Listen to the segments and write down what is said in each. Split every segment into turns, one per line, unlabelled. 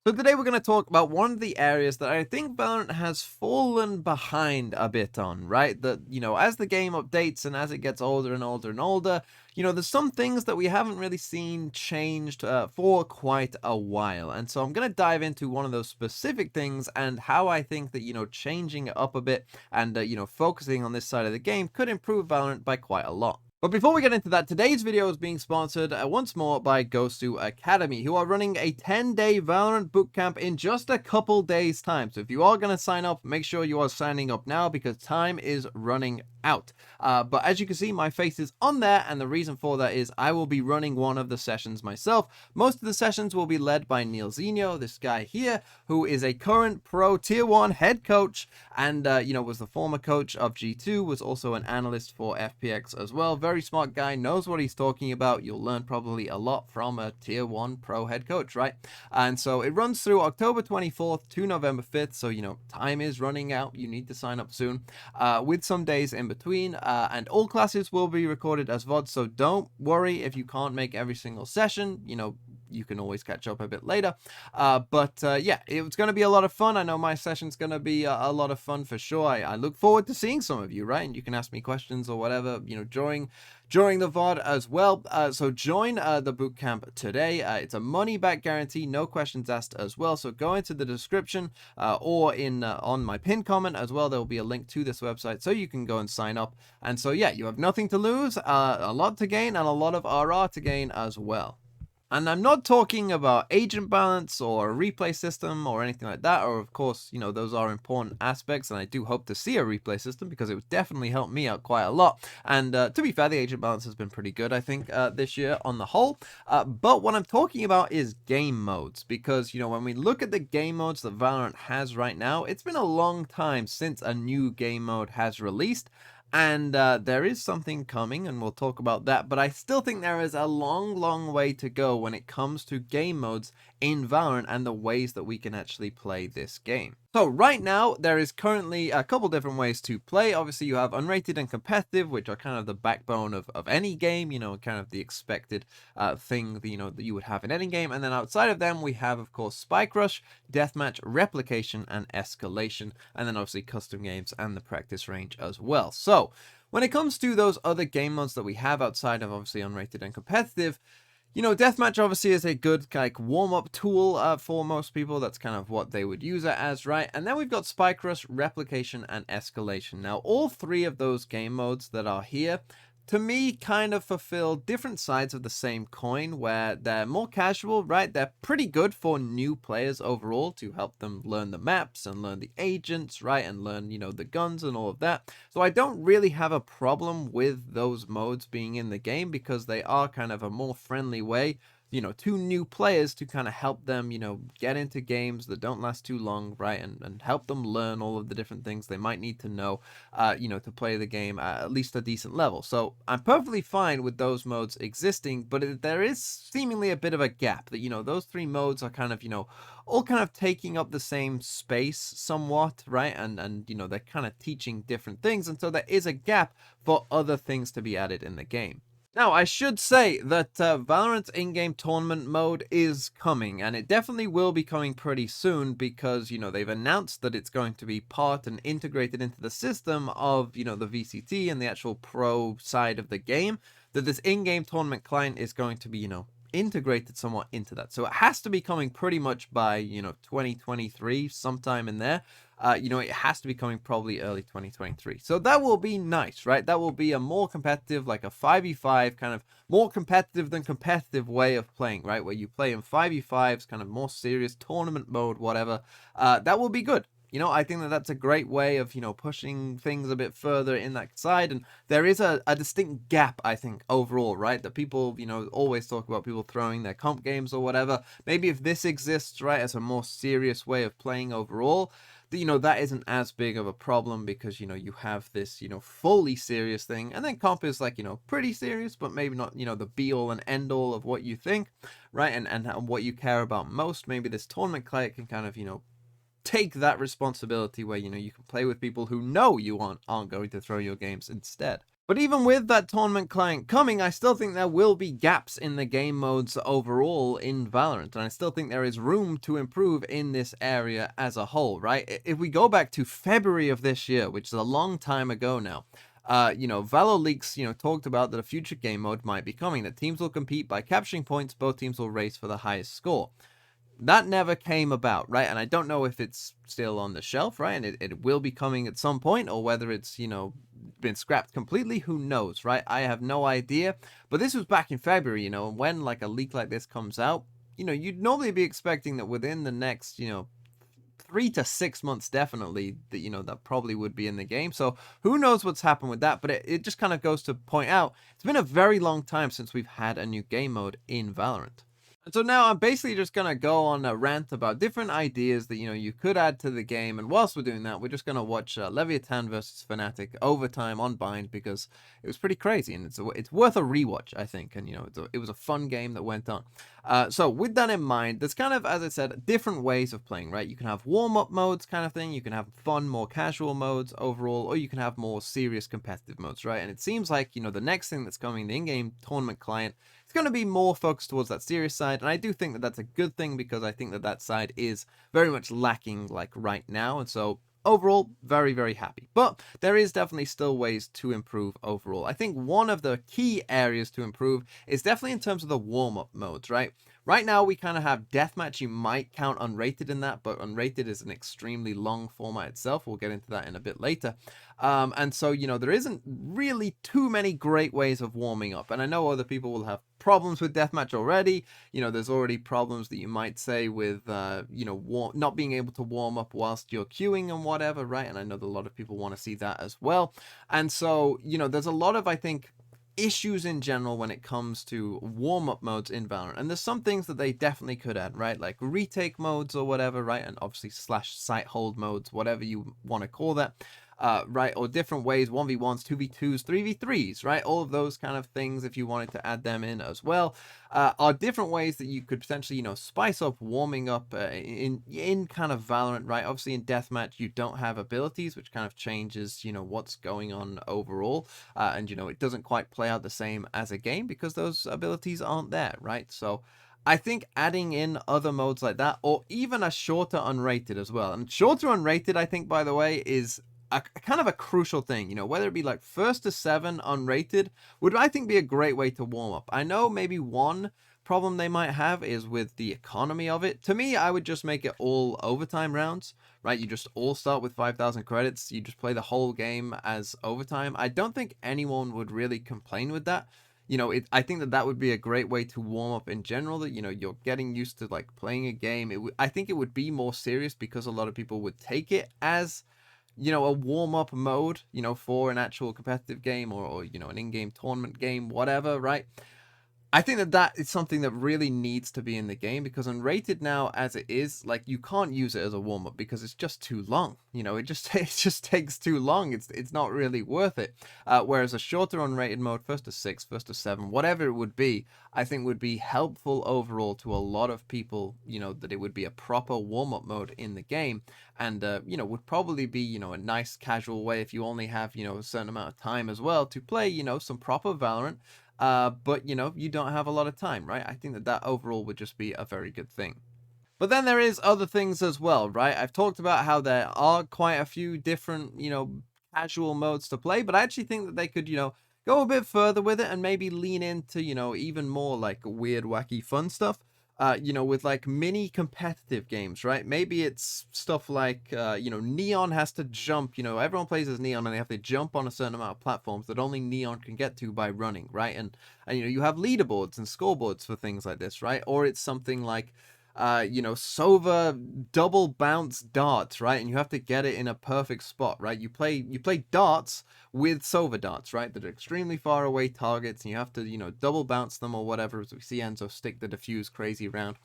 So today we're going to talk about one of the areas that I think Valorant has fallen behind a bit on, right? That, as the game updates and as it gets older and older and older, there's some things that we haven't really seen changed for quite a while. And so I'm going to dive into one of those specific things and how I think that, changing it up a bit and, focusing on this side of the game could improve Valorant by quite a lot. But before we get into that, today's video is being sponsored once more by Gosu Academy, who are running a 10-day Valorant bootcamp in just a couple days' time. So if you are going to sign up, make sure you are signing up now because time is running out. But as you can see, my face is on there, and the reason for that is I will be running one of the sessions myself. Most of the sessions will be led by Neil Zinho, this guy here, who is a current pro tier 1 head coach and, was the former coach of G2, was also an analyst for FPX as well. Very smart guy, knows what he's talking about. You'll learn probably a lot from a tier 1 pro head coach, right? And so it runs through October 24th to November 5th. So, time is running out. You need to sign up soon, with some days in between. And all classes will be recorded as VOD. So don't worry if you can't make every single session. You can always catch up a bit later. But yeah, it's going to be a lot of fun. I know my session's going to be a lot of fun for sure. I look forward to seeing some of you, right? And you can ask me questions or whatever, during the VOD as well. So join the bootcamp today. It's a money back guarantee, no questions asked as well. So go into the description or in on my pinned comment as well. There will be a link to this website so you can go and sign up. And so yeah, you have nothing to lose, a lot to gain, and a lot of RR to gain as well. And I'm not talking about agent balance or a replay system or anything like that, or of course, those are important aspects, and I do hope to see a replay system because it would definitely help me out quite a lot. And to be fair, the agent balance has been pretty good, I think, this year on the whole. But what I'm talking about is game modes, because, when we look at the game modes that Valorant has right now, it's been a long time since a new game mode has released. And there is something coming, and we'll talk about that. But I still think there is a long, long way to go when it comes to game modes in Valorant and the ways that we can actually play this game. So right now, there is currently a couple different ways to play. Obviously, you have unrated and competitive, which are kind of the backbone of any game, kind of the expected thing that, that you would have in any game. And then outside of them, we have, of course, Spike Rush, Deathmatch, Replication, and Escalation. And then obviously custom games and the practice range as well. So when it comes to those other game modes that we have outside of obviously unrated and competitive, deathmatch obviously is a good warm-up tool for most people. That's kind of what they would use it as, right? And then we've got Spike Rush, Replication, and Escalation. Now, all three of those game modes that are here, to me, kind of fulfill different sides of the same coin, where they're more casual, right? They're pretty good for new players overall to help them learn the maps and learn the agents, right? And learn, the guns and all of that. So I don't really have a problem with those modes being in the game because they are kind of a more friendly way, to new players to kind of help them, get into games that don't last too long, right? And help them learn all of the different things they might need to know, to play the game at least a decent level. So I'm perfectly fine with those modes existing, but there is seemingly a bit of a gap that, those three modes are kind of, all kind of taking up the same space somewhat, right? And they're kind of teaching different things. And so there is a gap for other things to be added in the game. Now, I should say that Valorant's in-game tournament mode is coming, and it definitely will be coming pretty soon because, they've announced that it's going to be part and integrated into the system of, the VCT and the actual pro side of the game, that this in-game tournament client is going to be, integrated somewhat into that. So it has to be coming pretty much by, 2023, sometime in there. It has to be coming probably early 2023. So that will be nice, right? That will be a more competitive, like a 5v5, kind of more competitive than competitive way of playing, right? Where you play in 5v5s, kind of more serious tournament mode, whatever. That will be good. I think that that's a great way of, pushing things a bit further in that side. And there is a distinct gap, I think, overall, right? That people, always talk about people throwing their comp games or whatever. Maybe if this exists, right, as a more serious way of playing overall, that isn't as big of a problem because, you have this, fully serious thing. And then comp is like, pretty serious, but maybe not, the be all and end all of what you think, right? And what you care about most. Maybe this tournament client can kind of, take that responsibility where, you can play with people who know you aren't going to throw your games instead. But even with that tournament client coming, I still think there will be gaps in the game modes overall in Valorant, and I still think there is room to improve in this area as a whole, right? If we go back to February of this year, which is a long time ago now, Valor Leaks, talked about that a future game mode might be coming, that teams will compete by capturing points, both teams will race for the highest score. That never came about, right? And I don't know if it's still on the shelf, right? And it will be coming at some point, or whether it's, been scrapped completely. Who knows, right? I have no idea. But this was back in February, and when like a leak like this comes out, you'd normally be expecting that within the next, 3 to 6 months, definitely, that, that probably would be in the game. So who knows what's happened with that, but it just kind of goes to point out, it's been a very long time since we've had a new game mode in Valorant. And so now I'm basically just going to go on a rant about different ideas that, you could add to the game. And whilst we're doing that, we're just going to watch Leviathan versus Fnatic overtime on Bind, because it was pretty crazy. And it's worth a rewatch, I think. And, it was a fun game that went on. So with that in mind, there's kind of, as I said, different ways of playing, right? You can have warm-up modes kind of thing. You can have fun, more casual modes overall, or you can have more serious competitive modes, right? And it seems like, the next thing that's coming, the in-game tournament client, it's going to be more focused towards that serious side, and I do think that that's a good thing, because I think that that side is very much lacking like right now, and so overall, very, very happy. But there is definitely still ways to improve overall. I think one of the key areas to improve is definitely in terms of the warm-up modes, right? Right now, we kind of have Deathmatch. You might count Unrated in that, but Unrated is an extremely long format itself. We'll get into that in a bit later. And so, there isn't really too many great ways of warming up. And I know other people will have problems with Deathmatch already. There's already problems that you might say with, not being able to warm up whilst you're queuing and whatever, right? And I know that a lot of people want to see that as well. And so, there's a lot of, I think, issues in general when it comes to warm-up modes in Valorant, and there's some things that they definitely could add, right? Like retake modes or whatever, right? And obviously slash site hold modes, whatever you want to call that, right? Or different ways, 1v1s, 2v2s, 3v3s, right? All of those kind of things, if you wanted to add them in as well, are different ways that you could potentially, spice up warming up in kind of Valorant, right? Obviously in Deathmatch, you don't have abilities, which kind of changes, what's going on overall. And, it doesn't quite play out the same as a game, because those abilities aren't there, right? So I think adding in other modes like that, or even a shorter unrated as well. And shorter unrated, I think, by the way, is a kind of a crucial thing, whether it be like 1st to 7 unrated would, I think, be a great way to warm up. I know maybe one problem they might have is with the economy of it. To me, I would just make it all overtime rounds, right? You just all start with 5,000 credits. You just play the whole game as overtime. I don't think anyone would really complain with that. I think that would be a great way to warm up in general, that, you're getting used to like playing a game. I think it would be more serious, because a lot of people would take it as, a warm-up mode, for an actual competitive game, or an in-game tournament game, whatever, right? I think that is something that really needs to be in the game, because unrated now, as it is, like, you can't use it as a warm-up because it's just too long. It just takes too long. It's not really worth it. Whereas a shorter unrated mode, 1st to 6, 1st to 7, whatever it would be, I think would be helpful overall to a lot of people, that it would be a proper warm-up mode in the game, and, would probably be, a nice casual way, if you only have, a certain amount of time as well, to play, some proper Valorant. But, you don't have a lot of time, right? I think that overall would just be a very good thing. But then there is other things as well, right? I've talked about how there are quite a few different, casual modes to play, but I actually think that they could, go a bit further with it, and maybe lean into, even more like weird, wacky, fun stuff. With like mini competitive games, right? Maybe it's stuff like, Neon has to jump, everyone plays as Neon, and they have to jump on a certain amount of platforms that only Neon can get to by running, right? And you have leaderboards and scoreboards for things like this, right? Or it's something like, Sova double bounce darts, right? And you have to get it in a perfect spot, right? You play darts with Sova darts, right? That are extremely far away targets, and you have to, double bounce them or whatever, as we see Enzo stick the defuse crazy round.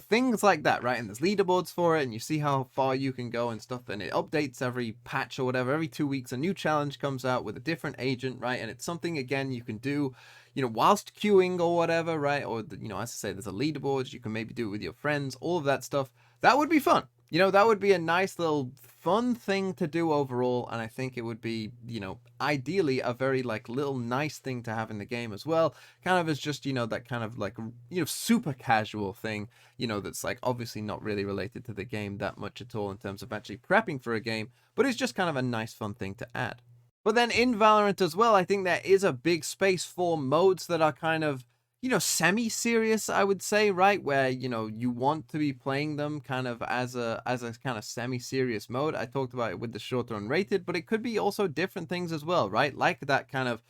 Things like that, right? And there's leaderboards for it, and you see how far you can go and stuff, and it updates every patch or whatever. Every 2 weeks, a new challenge comes out with a different agent, right? And it's something, again, you can do, whilst queuing or whatever, right? Or, as I say, there's a leaderboard, you can maybe do it with your friends, all of that stuff. That would be fun. That would be a nice little fun thing to do overall, and I think it would be, ideally a very like little nice thing to have in the game as well. Kind of as just, that kind of like, super casual thing, that's like obviously not really related to the game that much at all in terms of actually prepping for a game, but it's just kind of a nice fun thing to add. But then in Valorant as well, I think there is a big space for modes that are kind of, semi-serious, I would say, right? Where, you want to be playing them kind of as a kind of semi-serious mode. I talked about it with the shorter unrated, but it could be also different things as well, right? Like that kind of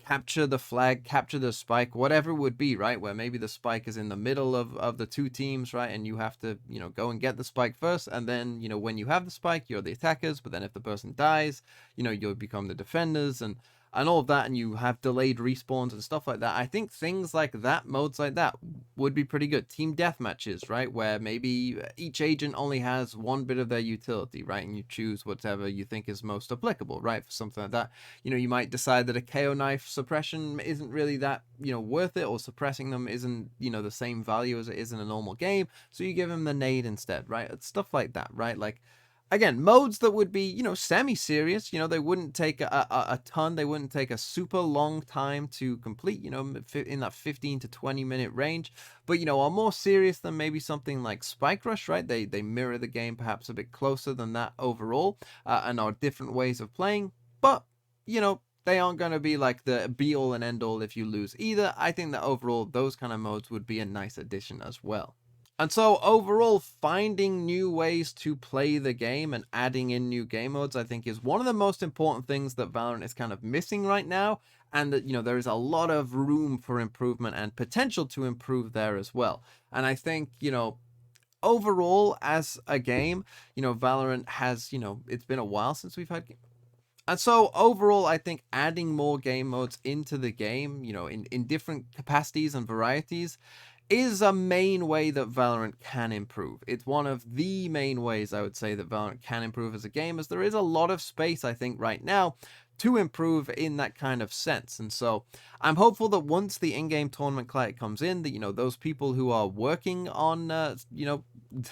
capture the flag, capture the spike, whatever it would be, right? Where maybe the spike is in the middle of the two teams, right? And you have to, go and get the spike first. And then, when you have the spike, you're the attackers. But then if the person dies, you'll become the defenders and all of that, and you have delayed respawns and stuff like that. I think things like that, modes like that, would be pretty good. Team deathmatches, right, where maybe each agent only has one bit of their utility, right, and you choose whatever you think is most applicable, right, for something like that. You might decide that a KO knife suppression isn't really that, worth it, or suppressing them isn't, the same value as it is in a normal game, so you give him the nade instead, right? It's stuff like that, right? Like, again, modes that would be, semi-serious, they wouldn't take a ton, they wouldn't take a super long time to complete, in that 15 to 20 minute range, but, are more serious than maybe something like Spike Rush, right? They mirror the game perhaps a bit closer than that overall, and are different ways of playing, but, they aren't going to be like the be-all and end-all if you lose either. I think that overall, those kind of modes would be a nice addition as well. And so overall, finding new ways to play the game and adding in new game modes, I think, is one of the most important things that Valorant is kind of missing right now. And that, there is a lot of room for improvement and potential to improve there as well. And I think, overall, as a game, Valorant has, it's been a while since we've had. And so overall, I think adding more game modes into the game, in different capacities and varieties, is a main way that Valorant can improve. It's one of the main ways I would say that Valorant can improve as a game, as there is a lot of space, I think, right now to improve in that kind of sense. And so I'm hopeful that once the in-game tournament client comes in, that, those people who are working on, the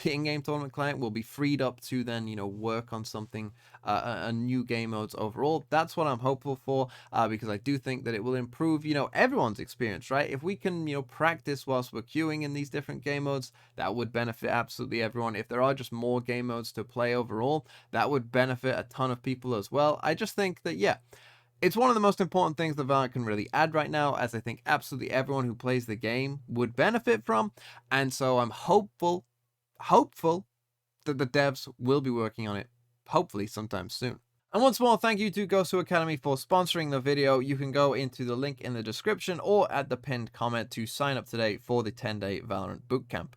in-game tournament client will be freed up to then, work on something, a new game modes overall. That's what I'm hopeful for, because I do think that it will improve, everyone's experience, right? If we can, practice whilst we're queuing in these different game modes, that would benefit absolutely everyone. If there are just more game modes to play overall, that would benefit a ton of people as well. I just think that, yeah, it's one of the most important things that Valorant can really add right now, as I think absolutely everyone who plays the game would benefit from. And so I'm hopeful that the devs will be working on it, hopefully sometime soon. And once more, thank you to Gosu Academy for sponsoring the video. You can go into the link in the description or at the pinned comment to sign up today for the 10-day Valorant bootcamp.